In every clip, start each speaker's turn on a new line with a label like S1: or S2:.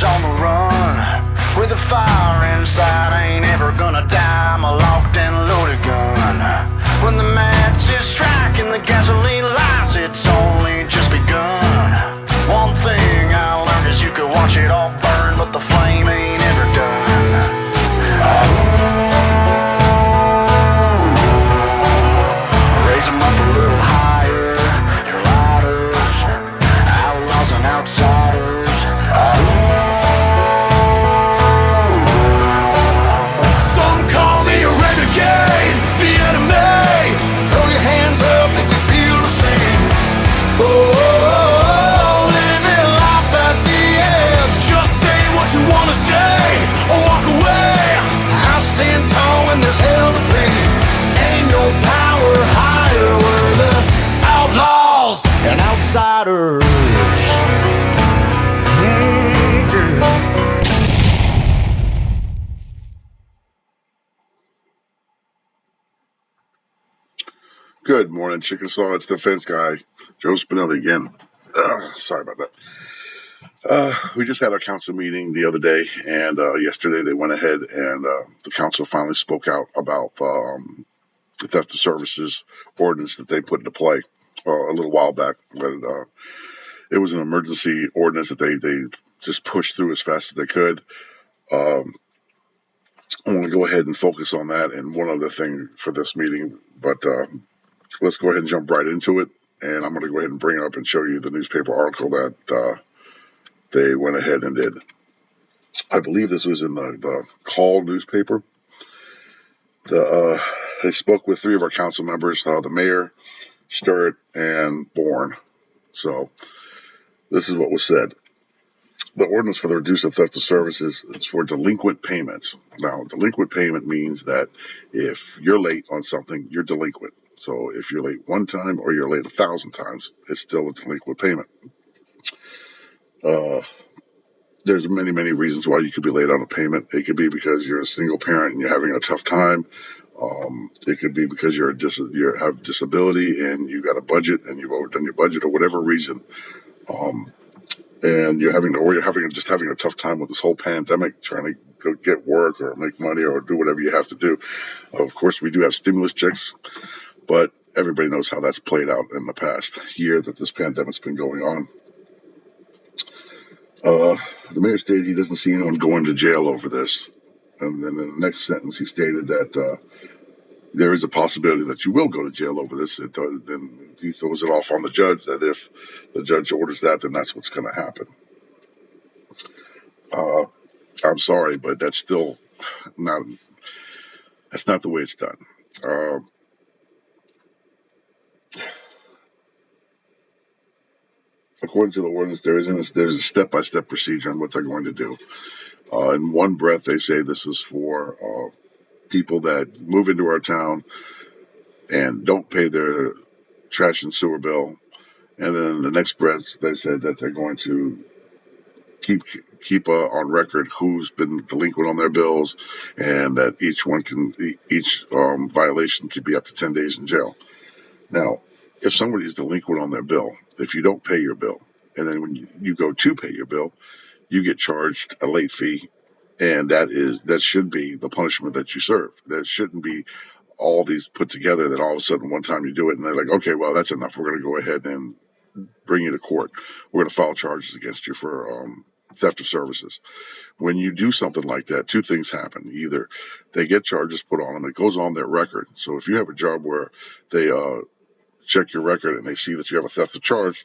S1: always on the run. With a fire inside, I ain't ever gonna die. I'm a locked and loaded gun. When the matches strike and the gasoline lights, it's only just begun. One thing I learned is you could watch it all burn, but the flame ain't ever done. Raise 'em up a little higher. Your lighters, outlaws and outsiders.
S2: Some call me a renegade, the enemy. Throw your hands up if you feel the same. Oh, living life at the edge. Just say what you wanna say, or walk away. I'll stand tall when there's hell to pay. Ain't no power higher. We're the outlaws and outsiders.
S3: Good morning, Chickasaw. It's the fence guy, Joe Spinelli again. Sorry about that. We just had our council meeting the other day, and yesterday they went ahead and the council finally spoke out about the theft of services ordinance that they put into play a little while back. But it was an emergency ordinance that they just pushed through as fast as they could. I want to go ahead and focus on that and one other thing for this meeting, but let's go ahead and jump right into it, and I'm going to go ahead and bring it up and show you the newspaper article that they went ahead and did. I believe this was in the Call newspaper. They spoke with three of our council members, the mayor, Sterrett, and Bourne. So this is what was said. The ordinance for the reduced theft of services is for delinquent payments. Now, delinquent payment means that if you're late on something, you're delinquent. So if you're late one time or you're late 1,000 times, it's still a delinquent payment. There's many, many reasons why you could be late on a payment. It could be because you're a single parent and you're having a tough time. It could be because you have disability and you got a budget and you've overdone your budget or whatever reason. And you're having a tough time with this whole pandemic, trying to go get work or make money or do whatever you have to do. Of course, we do have stimulus checks, but everybody knows how that's played out in the past year that this pandemic's been going on. The mayor stated he doesn't see anyone going to jail over this. And then in the next sentence, he stated that there is a possibility that you will go to jail over this. Then he throws it off on the judge that if the judge orders that, then that's what's going to happen. I'm sorry, but that's still that's not the way it's done. According to the ordinance, there's a step-by-step procedure on what they're going to do. In one breath, they say this is for people that move into our town and don't pay their trash and sewer bill. And then in the next breath, they said that they're going to keep on record who's been delinquent on their bills, and that each violation could be up to 10 days in jail. Now, if somebody is delinquent on their bill, if you don't pay your bill, and then when you go to pay your bill, you get charged a late fee, and that should be the punishment that you serve. That shouldn't be all these put together that all of a sudden one time you do it and they're like, okay, well, that's enough. We're going to go ahead and bring you to court. We're going to file charges against you for theft of services. When you do something like that, two things happen. Either they get charges put on them, it goes on their record. So if you have a job where they check your record and they see that you have a theft of charge,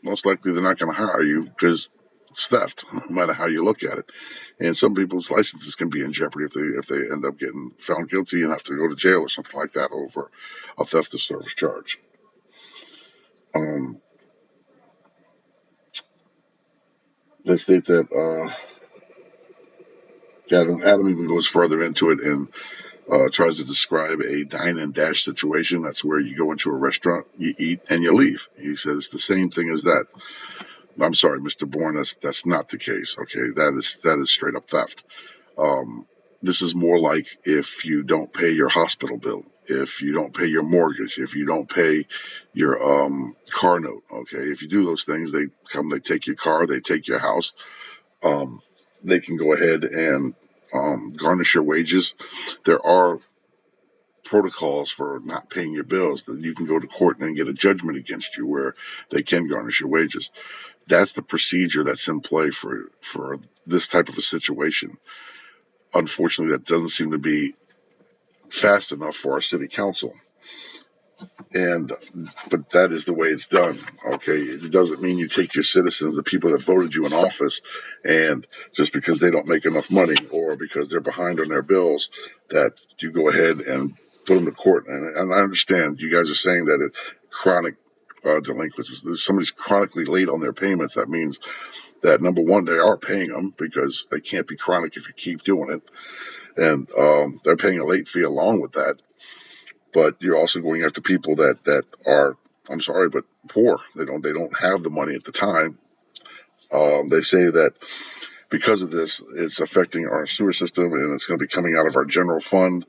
S3: most likely they're not going to hire you because it's theft, no matter how you look at it. And some people's licenses can be in jeopardy if they end up getting found guilty and have to go to jail or something like that over a theft of service charge. They state that Adam even goes further into it and tries to describe a dine and dash situation. That's where you go into a restaurant, you eat, and you leave. He says it's the same thing as that. I'm sorry, Mr. Bourne, that's not the case. Okay, that is straight up theft. This is more like if you don't pay your hospital bill, if you don't pay your mortgage, if you don't pay your car note. Okay, if you do those things, they take your car, they take your house. they can go ahead and garnish your wages. There are protocols for not paying your bills that you can go to court and get a judgment against you where they can garnish your wages. That's the procedure that's in play for this type of a situation. Unfortunately, that doesn't seem to be fast enough for our city council. But that is the way it's done. Okay, it doesn't mean you take your citizens, the people that voted you in office, and just because they don't make enough money or because they're behind on their bills, that you go ahead and put them to court. And I understand you guys are saying that chronic delinquents, if somebody's chronically late on their payments, that means that number one, they are paying them because they can't be chronic if you keep doing it, and they're paying a late fee along with that. But you're also going after people that are, I'm sorry, but poor. They don't have the money at the time. They say that because of this, it's affecting our sewer system, and it's going to be coming out of our general fund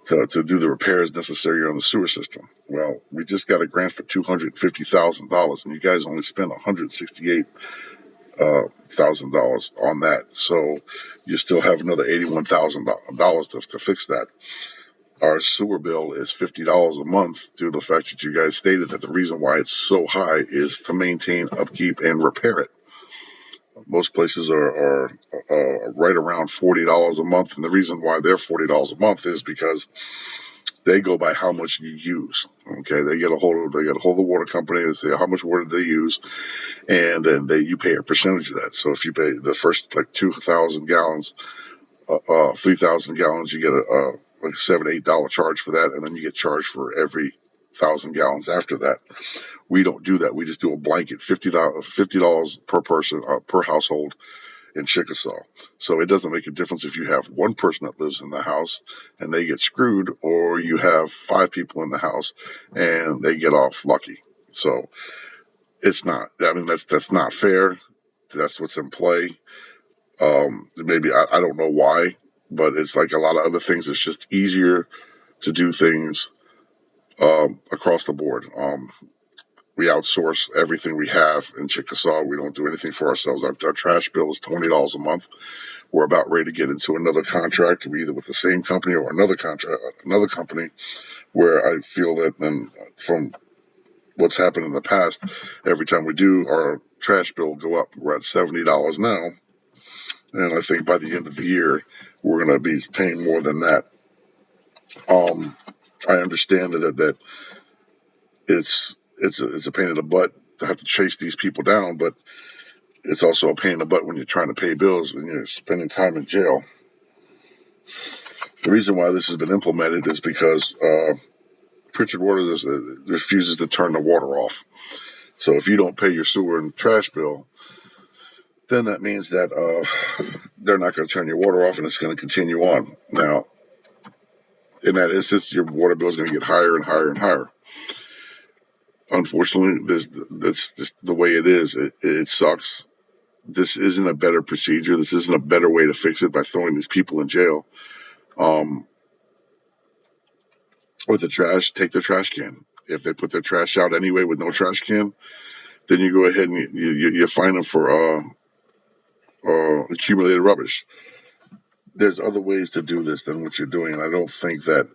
S3: to do the repairs necessary on the sewer system. Well, we just got a grant for $250,000, and you guys only spent $168,000 on that. So you still have another $81,000 to fix that. Our sewer bill is $50 a month due to the fact that you guys stated that the reason why it's so high is to maintain, upkeep, and repair it. Most places are right around $40 a month, and the reason why they're $40 a month is because they go by how much you use. Okay, they get a hold of the water company and say how much water they use, and then you pay a percentage of that. So if you pay the first 2,000 gallons, 3,000 gallons, you get a $7-8 charge for that, and then you get charged for every 1,000 gallons after that. We don't do that. We just do a blanket $50 per person per household in Chickasaw. So it doesn't make a difference if you have one person that lives in the house and they get screwed, or you have 5 people in the house and they get off lucky. So it's not. I mean, that's not fair. That's what's in play. Maybe I don't know why, but it's like a lot of other things. It's just easier to do things across the board. We outsource everything we have in Chickasaw. We don't do anything for ourselves. Our trash bill is $20 a month. We're about ready to get into another contract, either with the same company or another company, where I feel that, and from what's happened in the past, every time we do, our trash bill will go up. We're at $70 now. And I think by the end of the year, we're going to be paying more than that. I understand that it's a pain in the butt to have to chase these people down, but it's also a pain in the butt when you're trying to pay bills and you're spending time in jail. The reason why this has been implemented is because Pritchard Water refuses to turn the water off. So if you don't pay your sewer and trash bill, then that means that they're not going to turn your water off, and it's going to continue on. Now, in that instance, your water bill is going to get higher and higher and higher. Unfortunately, that's just the way it is. It sucks. This isn't a better procedure. This isn't a better way to fix it by throwing these people in jail. With the trash, take the trash can. If they put their trash out anyway with no trash can, then you go ahead and you fine them for accumulated rubbish. There's other ways to do this than what you're doing, and I don't think that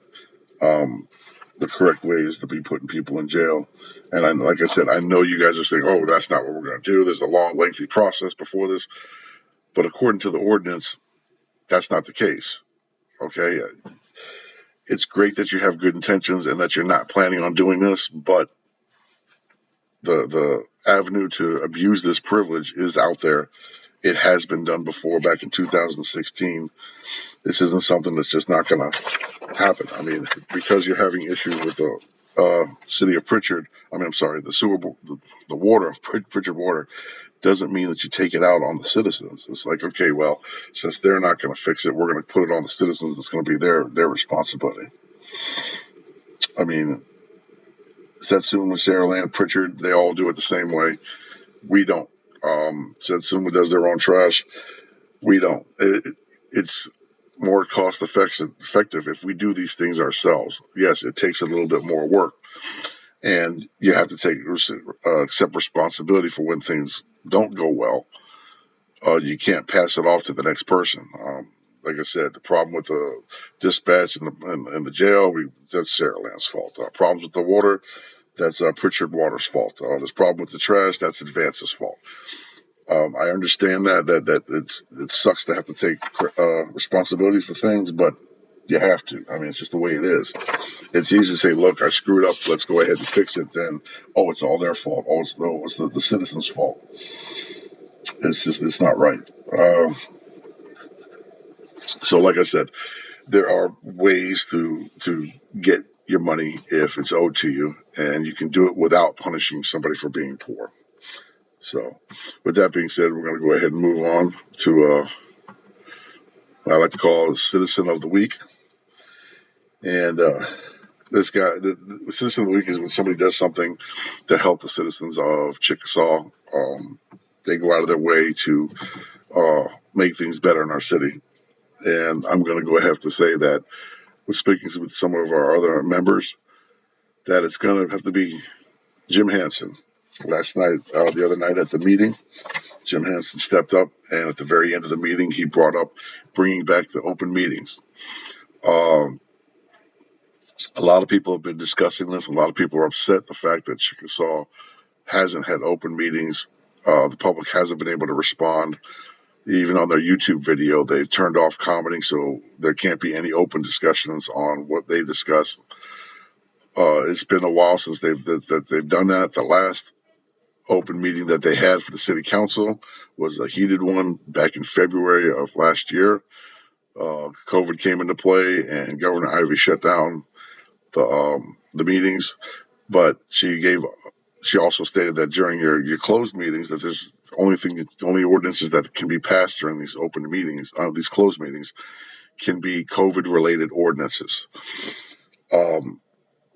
S3: the correct way is to be putting people in jail. And like I said, I know you guys are saying, oh, that's not what we're going to do. There's a long, lengthy process before this. But according to the ordinance, that's not the case. Okay? It's great that you have good intentions and that you're not planning on doing this, but the avenue to abuse this privilege is out there. It has been done before, back in 2016. This isn't something that's just not going to happen. I mean, because you're having issues with the city of Pritchard, the sewer, the water of Pritchard Water, doesn't mean that you take it out on the citizens. It's like, okay, well, since they're not going to fix it, we're going to put it on the citizens. It's going to be their responsibility. I mean, Satsuma, Saraland, Pritchard, they all do it the same way. We don't. Satsuma does their own trash. We don't. It's more cost effective if we do these things ourselves. Yes, it takes a little bit more work, and you have to accept responsibility for when things don't go well. you can't pass it off to the next person. Like I said, the problem with the dispatch and the jail, that's Sarah Land's fault. Problems with the water, that's Pritchard Water's fault. There's problem with the trash, that's Advance's fault. I understand that it sucks to have to take responsibilities for things, but you have to. I mean, it's just the way it is. It's easy to say, "Look, I screwed up. Let's go ahead and fix it." Then, oh, it's all their fault. Oh, it's the citizens' fault. It's not right. So, like I said, there are ways to get your money if it's owed to you, and you can do it without punishing somebody for being poor. So, with that being said, we're going to go ahead and move on to what I like to call the Citizen of the Week. And this guy, the Citizen of the Week is when somebody does something to help the citizens of Chickasaw. They go out of their way to make things better in our city. And I'm going to go ahead to say that with speaking with some of our other members, that it's going to have to be Jim Hansen. The other night at the meeting, Jim Hansen stepped up, and at the very end of the meeting, he brought up bringing back the open meetings. A lot of people have been discussing this. A lot of people are upset the fact that Chickasaw hasn't had open meetings. The public hasn't been able to respond. Even on their YouTube video, they've turned off commenting, so there can't be any open discussions on what they discuss. It's been a while since they've done that. The last open meeting that they had for the city council was a heated one back in February of last year. COVID came into play, and Governor Ivey shut down the meetings. But she also stated that during your closed meetings, that there's only ordinances that can be passed during these open meetings, these closed meetings, can be COVID-related ordinances.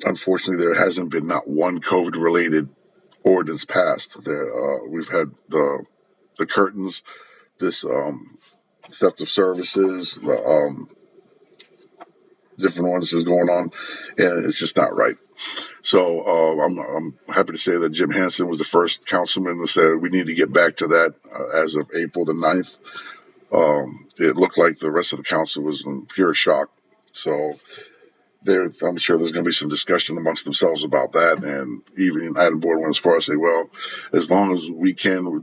S3: Unfortunately, there hasn't been not one COVID-related ordinance passed. We've had the curtains, this theft of services, different ordinances going on, and it's just not right. So I'm happy to say that Jim Hansen was the first councilman that said we need to get back to that as of April the 9th. It looked like the rest of the council was in pure shock. So I'm sure there's going to be some discussion amongst themselves about that. And even Adam Bourne went as far as say, well, as long as we can,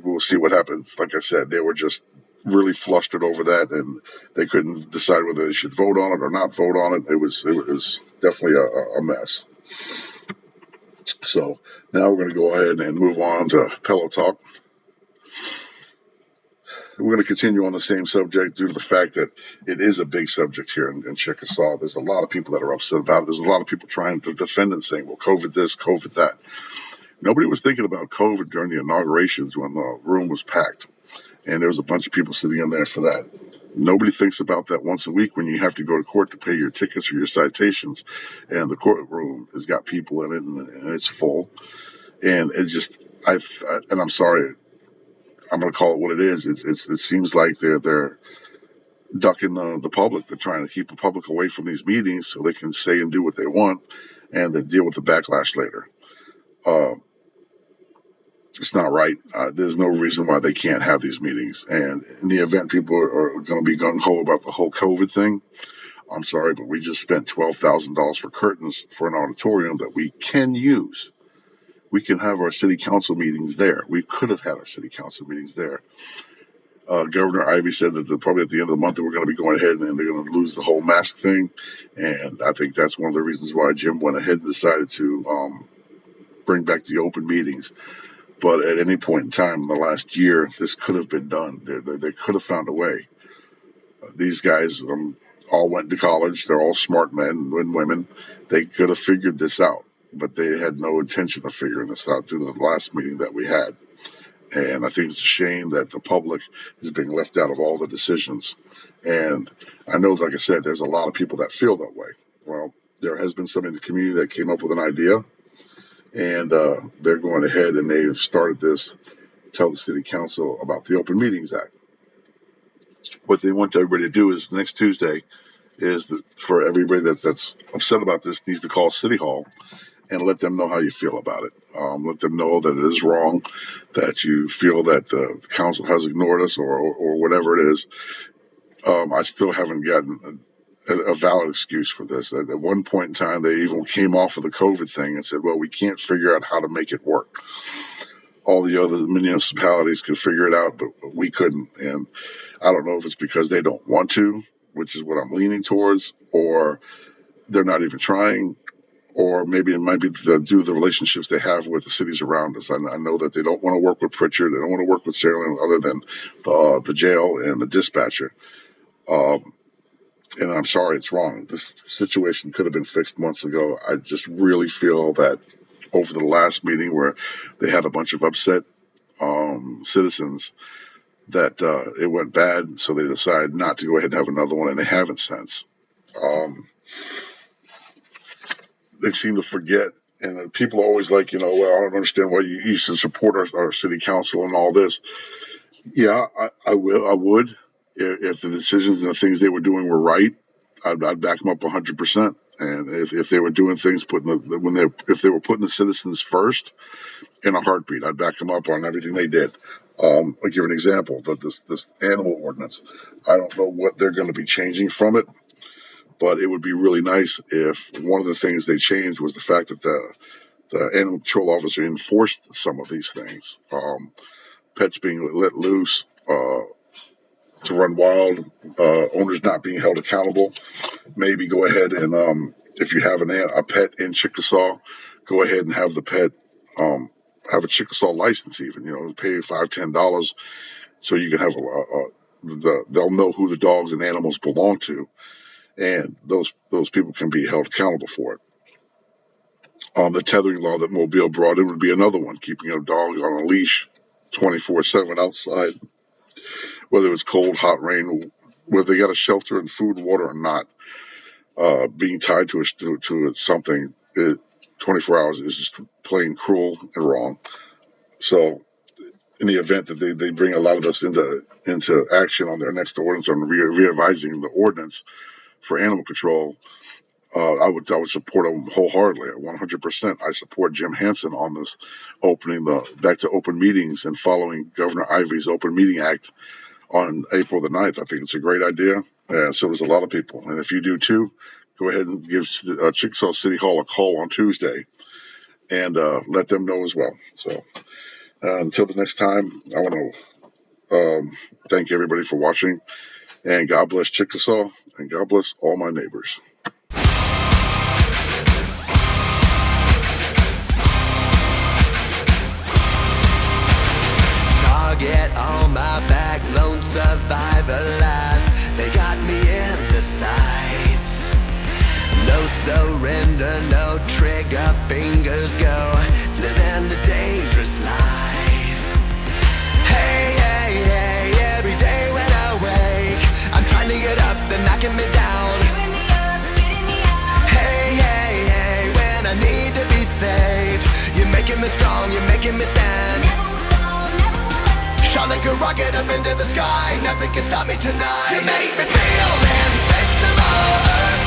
S3: we'll see what happens. Like I said, they were just really flustered over that, and they couldn't decide whether they should vote on it or not vote on it. It was definitely a mess. So now we're going to go ahead and move on to Pillow Talk. We're going to continue on the same subject due to the fact that it is a big subject here in Chickasaw. There's a lot of people that are upset about it. There's a lot of people trying to defend it, saying, well, COVID this, COVID that. Nobody was thinking about COVID during the inaugurations when the room was packed, and there was a bunch of people sitting in there for that. Nobody thinks about that once a week when you have to go to court to pay your tickets or your citations, and the courtroom has got people in it, and it's full. And it's just, and I'm sorry, I'm going to call it what it is. It seems like they're ducking the public. They're trying to keep the public away from these meetings so they can say and do what they want, and then deal with the backlash later. It's not right. There's no reason why they can't have these meetings. And in the event people are going to be gung-ho about the whole COVID thing, I'm sorry, but we just spent $12,000 for curtains for an auditorium that we can use. We can have our city council meetings there. We could have had our city council meetings there. Governor Ivey said that probably at the end of the month we're going to be going ahead and they're going to lose the whole mask thing. And I think that's one of the reasons why Jim went ahead and decided to bring back the open meetings. But at any point in time in the last year, this could have been done. They could have found a way. These guys all went to college. They're all smart men and women. They could have figured this out, but they had no intention of figuring this out due to the last meeting that we had. And I think it's a shame that the public is being left out of all the decisions. And I know, like I said, there's a lot of people that feel that way. Well, there has been somebody in the community that came up with an idea, and they're going ahead and they've started this, tell the city council about the Open Meetings Act. What they want everybody to do is next Tuesday is for everybody that's upset about this needs to call City Hall and let them know how you feel about it. Let them know that it is wrong, that you feel that the council has ignored us or whatever it is. I still haven't gotten a valid excuse for this. At one point in time, they even came off of the COVID thing and said, well, we can't figure out how to make it work. All the other municipalities could figure it out, but we couldn't. And I don't know if it's because they don't want to, which is what I'm leaning towards, or they're not even trying, or maybe it might be due to the relationships they have with the cities around us. I know that they don't want to work with Pritchard. They don't want to work with Sterrett other than the jail and the dispatcher. And I'm sorry, it's wrong. This situation could have been fixed months ago. I just really feel that over the last meeting where they had a bunch of upset citizens, that it went bad, so they decided not to go ahead and have another one, and they haven't since. They seem to forget, and people are always like, well, I don't understand why you used to support our city council and all this. Yeah, I would. If the decisions and the things they were doing were right, I'd back them up 100%. And if they were doing things if they were putting the citizens first, in a heartbeat, I'd back them up on everything they did. I'll give an example. That this animal ordinance, I don't know what they're going to be changing from it, but it would be really nice if one of the things they changed was the fact that the animal control officer enforced some of these things. Pets being let loose to run wild, owners not being held accountable. Maybe go ahead and if you have a pet in Chickasaw, go ahead and have the pet have a Chickasaw license, even pay $5-10 so you can have they'll know who the dogs and animals belong to, and those people can be held accountable for it. The tethering law that Mobile brought in would be another one, keeping a dog on a leash 24/7 outside, whether it's cold, hot, rain, whether they got a shelter and food and water or not. Being tied to something 24 hours is just plain cruel and wrong. So in the event that they bring a lot of this into action on their next ordinance, on revising the ordinance for animal control, I would support them wholeheartedly at 100%. I support Jim Hansen on this, opening back to open meetings and following Governor Ivey's Open Meeting Act on April the 9th. I think it's a great idea, and so does a lot of people. And if you do too, go ahead and give Chickasaw City Hall a call on Tuesday and let them know as well. So until the next time, I want to thank everybody for watching, and God bless Chickasaw, and God bless all my neighbors.
S2: Target on my back, lone survivor last. They got me in the sights. No surrender, no trigger, fingers go. Living the dangerous life. Hey, hey, hey, every day when I wake, I'm trying to get up, they're knocking me down. Chewing me up, spitting me out. Hey, hey, hey, when I need to be saved, you're making me strong, you're making me stand. Shot like a rocket up into the sky, nothing can stop me tonight. You make me feel invincible.